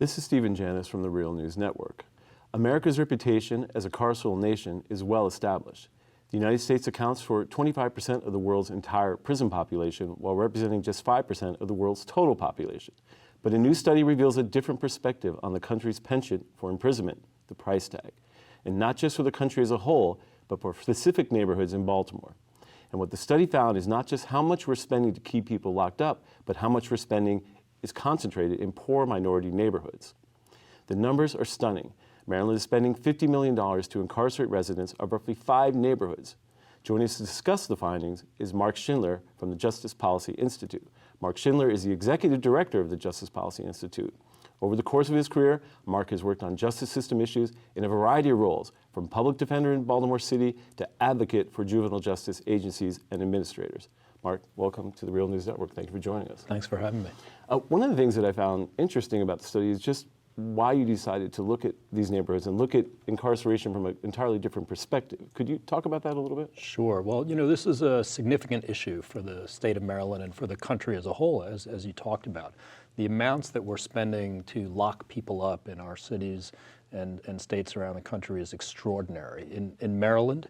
This is Steve and Janis from the Real News Network. America's reputation as a carceral nation is well established. The United States accounts for 25% of the world's entire prison population, while representing just 5% of the world's total population. But a new study reveals a different perspective on the country's penchant for imprisonment, the price tag. And not just for the country as a whole, but for specific neighborhoods in Baltimore. And what the study found is not just how much we're spending to keep people locked up, but how much we're spending is concentrated in poor minority neighborhoods. The numbers are stunning. Maryland is spending $50 million to incarcerate residents of roughly 5 neighborhoods. Joining us to discuss the findings is Marc Schindler from the Justice Policy Institute. Marc Schindler is the executive director of the Justice Policy Institute. Over the course of his career, Marc has worked on justice system issues in a variety of roles, from public defender in Baltimore City to advocate for juvenile justice agencies and administrators. Marc, welcome to the Real News Network. Thank you for joining us. Thanks for having me. One of the things that I found interesting about the study is just why you decided to look at these neighborhoods and look at incarceration from an entirely different perspective. Could you talk about that a little bit? Sure. Well, you know, this is a significant issue for the state of Maryland and for the country as a whole, as you talked about. The amounts that we're spending to lock people up in our cities and states around the country is extraordinary. In Maryland,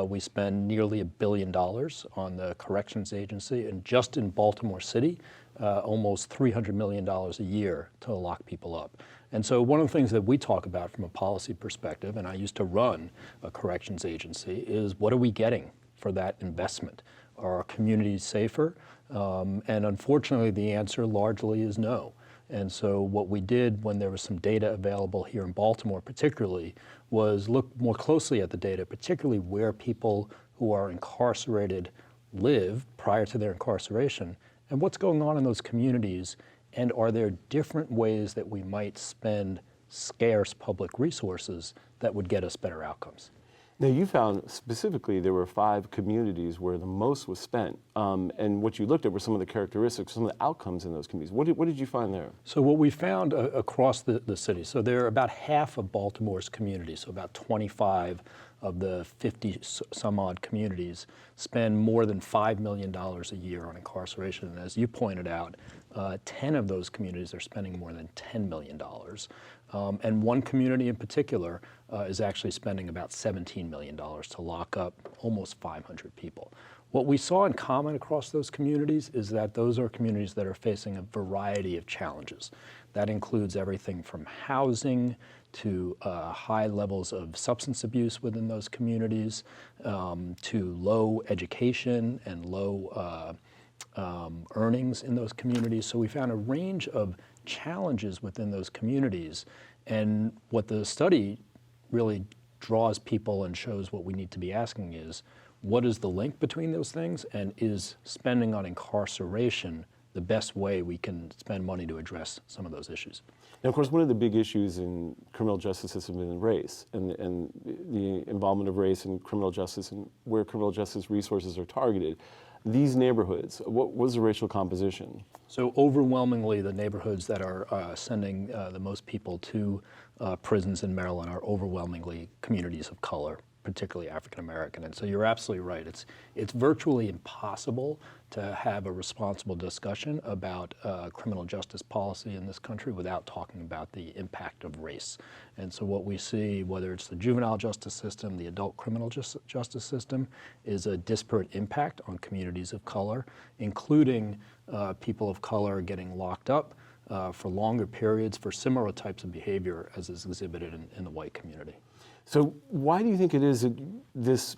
we spend nearly $1 billion on the corrections agency, and just in Baltimore City, almost $300 million a year to lock people up. And so one of the things that we talk about from a policy perspective, and I used to run a corrections agency, is what are we getting for that investment? Are our communities safer? And unfortunately, the answer largely is no. And so what we did when there was some data available here in Baltimore particularly was look more closely at the data, particularly where people who are incarcerated live prior to their incarceration, and what's going on in those communities, and are there different ways that we might spend scarce public resources that would get us better outcomes. Now, you found specifically there were 5 communities where the most was spent, and what you looked at were some of the characteristics, some of the outcomes in those communities. What did you find there? So what we found across the city, so there are about half of Baltimore's communities, so about 25 of the 50 some odd communities spend more than $5 million a year on incarceration. And as you pointed out, 10 of those communities are spending more than $10 million. And one community in particular is actually spending about $17 million to lock up almost 500 people. What we saw in common across those communities is that those are communities that are facing a variety of challenges. That includes everything from housing to high levels of substance abuse within those communities, to low education and low earnings in those communities. So we found a range of challenges within those communities. And what the study really draws people and shows what we need to be asking is, what is the link between those things, and is spending on incarceration the best way we can spend money to address some of those issues? Now, of course, one of the big issues in criminal justice system is race, and the involvement of race in criminal justice and where criminal justice resources are targeted. These neighborhoods, what was the racial composition? So overwhelmingly, the neighborhoods that are sending the most people to prisons in Maryland are overwhelmingly communities of color, particularly African American. And so you're absolutely right. It's virtually impossible to have a responsible discussion about criminal justice policy in this country without talking about the impact of race. And so what we see, whether it's the juvenile justice system, the adult criminal justice system, is a disparate impact on communities of color, including people of color getting locked up for longer periods for similar types of behavior as is exhibited in the white community. So why do you think it is that this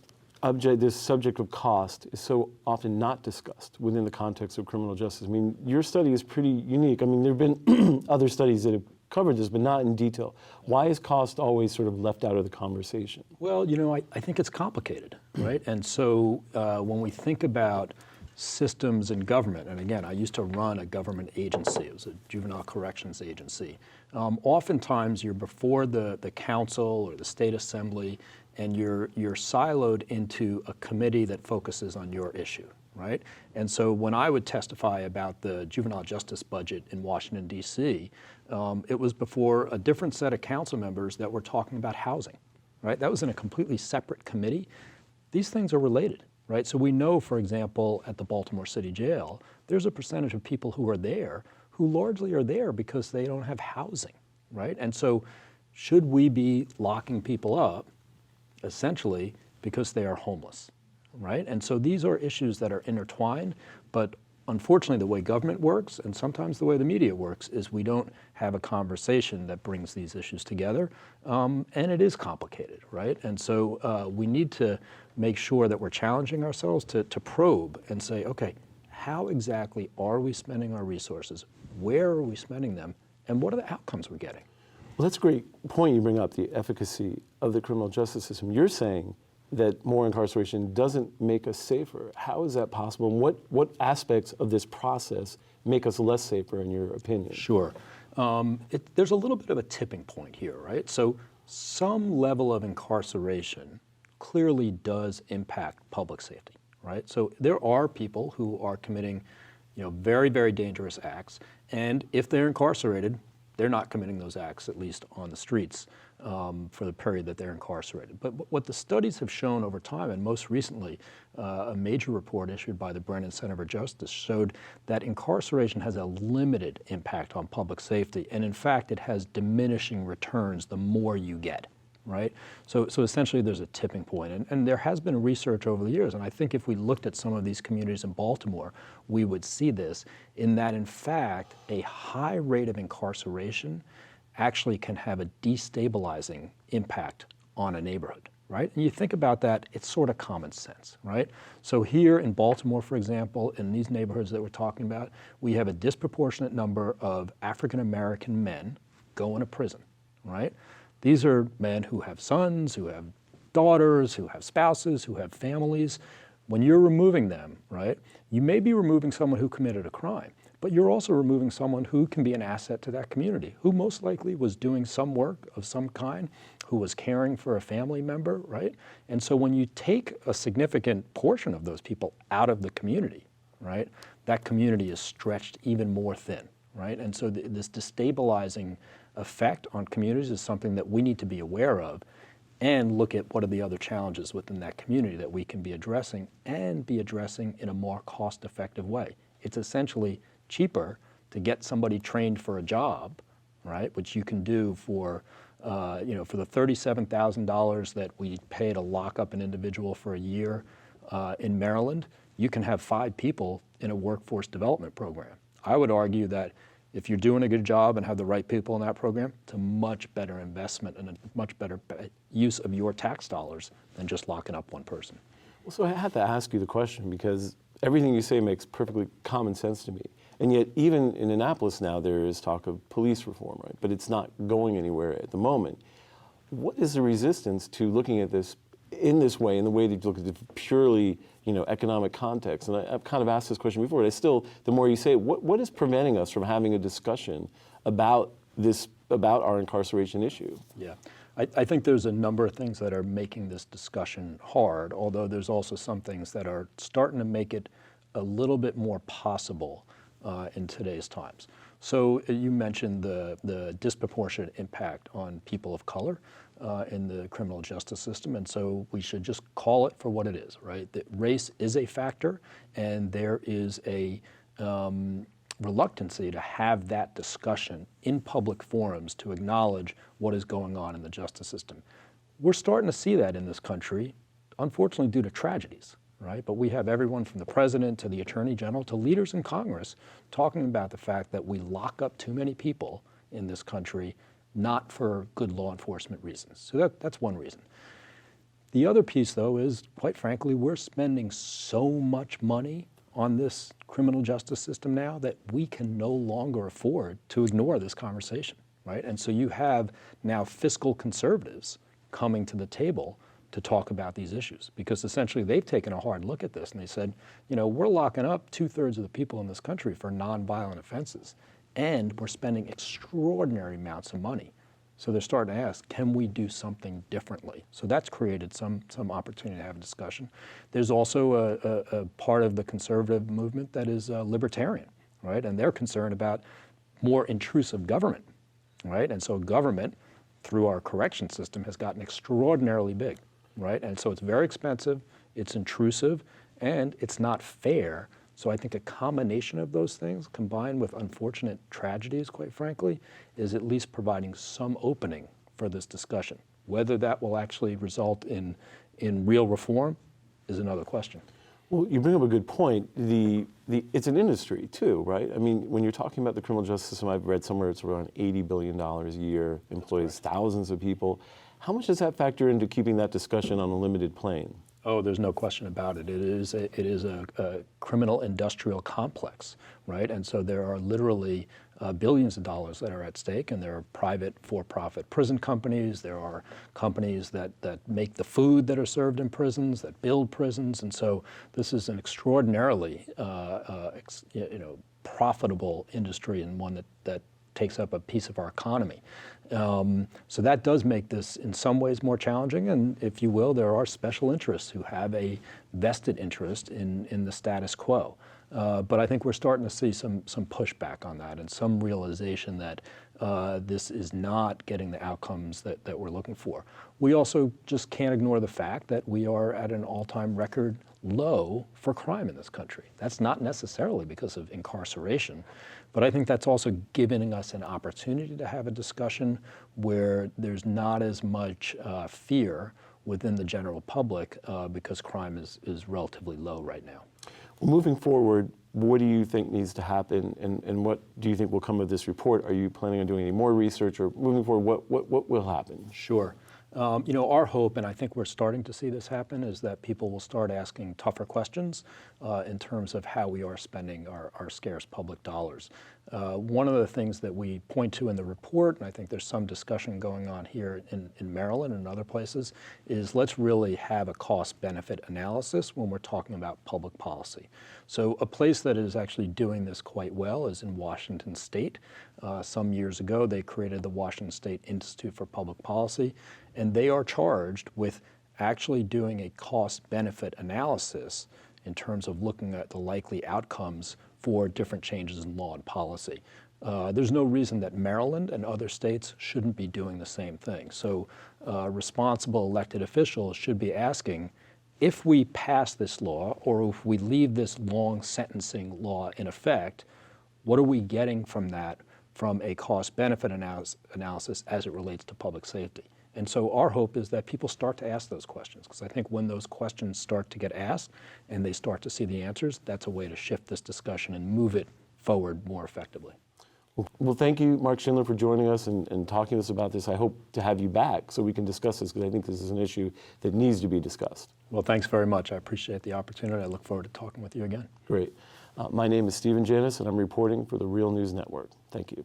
subject of cost is so often not discussed within the context of criminal justice? I mean, your study is pretty unique. I mean, there have been other studies that have covered this, but not in detail. Why is cost always sort of left out of the conversation? Well, you know, I think it's complicated, right? And so when we think about systems in government, and again, I used to run a government agency. It was a juvenile corrections agency. Oftentimes, you're before the council or the state assembly, and you're siloed into a committee that focuses on your issue, right? And so when I would testify about the juvenile justice budget in Washington, D.C., it was before a different set of council members that were talking about housing, right? That was in a completely separate committee. These things are related. Right? So we know, for example, at the Baltimore City Jail, there's a percentage of people who are there who largely are there because they don't have housing, right? And so should we be locking people up essentially because they are homeless, right? And so these are issues that are intertwined, but unfortunately the way government works and sometimes the way the media works is we don't have a conversation that brings these issues together, and it is complicated, right? And so we need to make sure that we're challenging ourselves to probe and say, okay, how exactly are we spending our resources? Where are we spending them? And what are the outcomes we're getting? Well, that's a great point you bring up, the efficacy of the criminal justice system. You're saying that more incarceration doesn't make us safer. How is that possible? And what aspects of this process make us less safer, in your opinion? Sure. There's a little bit of a tipping point here, right? So some level of incarceration clearly does impact public safety, right? So there are people who are committing, very, very dangerous acts, and if they're incarcerated, they're not committing those acts, at least on the streets, for the period that they're incarcerated. But what the studies have shown over time, and most recently, a major report issued by the Brennan Center for Justice showed that incarceration has a limited impact on public safety, and in fact, it has diminishing returns the more you get, right? So essentially there's a tipping point, and there has been research over the years, and I think if we looked at some of these communities in Baltimore, we would see this, in that in fact, a high rate of incarceration actually can have a destabilizing impact on a neighborhood, right? And you think about that, it's sort of common sense, right? So here in Baltimore, for example, in these neighborhoods that we're talking about, we have a disproportionate number of African American men going to prison, right? These are men who have sons, who have daughters, who have spouses, who have families. When you're removing them, right, you may be removing someone who committed a crime, but you're also removing someone who can be an asset to that community, who most likely was doing some work of some kind, who was caring for a family member, right? And so when you take a significant portion of those people out of the community, right, that community is stretched even more thin, right? And so this destabilizing effect on communities is something that we need to be aware of and look at what are the other challenges within that community that we can be addressing and be addressing in a more cost-effective way. It's essentially cheaper to get somebody trained for a job, right, which you can do for, for the $37,000 that we pay to lock up an individual for a year in Maryland, you can have 5 people in a workforce development program. I would argue that if you're doing a good job and have the right people in that program, it's a much better investment and a much better use of your tax dollars than just locking up one person. Well, so I had to ask you the question because everything you say makes perfectly common sense to me. And yet, even in Annapolis now, there is talk of police reform, right? But it's not going anywhere at the moment. What is the resistance to looking at this in this way, in the way that you look at the purely, economic context? And I've kind of asked this question before, but the more you say it, what is preventing us from having a discussion about our incarceration issue? Yeah, I think there's a number of things that are making this discussion hard, although there's also some things that are starting to make it a little bit more possible in today's times. So you mentioned the disproportionate impact on people of color in the criminal justice system, and so we should just call it for what it is, right? That race is a factor, and there is a reluctancy to have that discussion in public forums to acknowledge what is going on in the justice system. We're starting to see that in this country, unfortunately due to tragedies, right? But we have everyone from the president to the attorney general to leaders in Congress talking about the fact that we lock up too many people in this country, not for good law enforcement reasons. So that's one reason. The other piece, though, is, quite frankly, we're spending so much money on this criminal justice system now that we can no longer afford to ignore this conversation, right? And so you have now fiscal conservatives coming to the table to talk about these issues, because essentially they've taken a hard look at this and they said, we're locking up 2/3 of the people in this country for nonviolent offenses, and we're spending extraordinary amounts of money. So they're starting to ask, can we do something differently? So that's created some opportunity to have a discussion. There's also a part of the conservative movement that is libertarian, right? And they're concerned about more intrusive government, right? And so government, through our correction system, has gotten extraordinarily big, right? And so it's very expensive, it's intrusive, and it's not fair. So I think a combination of those things, combined with unfortunate tragedies, quite frankly, is at least providing some opening for this discussion. Whether that will actually result in real reform is another question. Well, you bring up a good point. It's an industry too, right? I mean, when you're talking about the criminal justice system, I've read somewhere it's around $80 billion a year, employs thousands of people. How much does that factor into keeping that discussion on a limited plane? Oh, there's no question about it. It is a criminal industrial complex, right? And so there are literally billions of dollars that are at stake, and there are private for-profit prison companies. There are companies that make the food that are served in prisons, that build prisons, and so this is an extraordinarily profitable industry, and one that takes up a piece of our economy. So that does make this in some ways more challenging, and if you will, there are special interests who have a vested interest in the status quo. But I think we're starting to see some pushback on that and some realization that this is not getting the outcomes that we're looking for. We also just can't ignore the fact that we are at an all-time record low for crime in this country. That's not necessarily because of incarceration, but I think that's also giving us an opportunity to have a discussion where there's not as much fear within the general public because crime is relatively low right now. Well, moving forward, what do you think needs to happen, and what do you think will come of this report? Are you planning on doing any more research, or moving forward, what will happen? Sure. Our hope, and I think we're starting to see this happen, is that people will start asking tougher questions in terms of how we are spending our scarce public dollars. One of the things that we point to in the report, and I think there's some discussion going on here in Maryland and other places, is let's really have a cost-benefit analysis when we're talking about public policy. So a place that is actually doing this quite well is in Washington State. Some years ago, they created the Washington State Institute for Public Policy, and they are charged with actually doing a cost-benefit analysis in terms of looking at the likely outcomes for different changes in law and policy. There's no reason that Maryland and other states shouldn't be doing the same thing. So responsible elected officials should be asking, if we pass this law or if we leave this long sentencing law in effect, what are we getting from that from a cost-benefit analysis as it relates to public safety? And so our hope is that people start to ask those questions, because I think when those questions start to get asked and they start to see the answers, that's a way to shift this discussion and move it forward more effectively. Well, thank you, Marc Schindler, for joining us and talking to us about this. I hope to have you back so we can discuss this, because I think this is an issue that needs to be discussed. Well, thanks very much. I appreciate the opportunity. I look forward to talking with you again. Great. My name is Janis, and I'm reporting for the Real News Network. Thank you.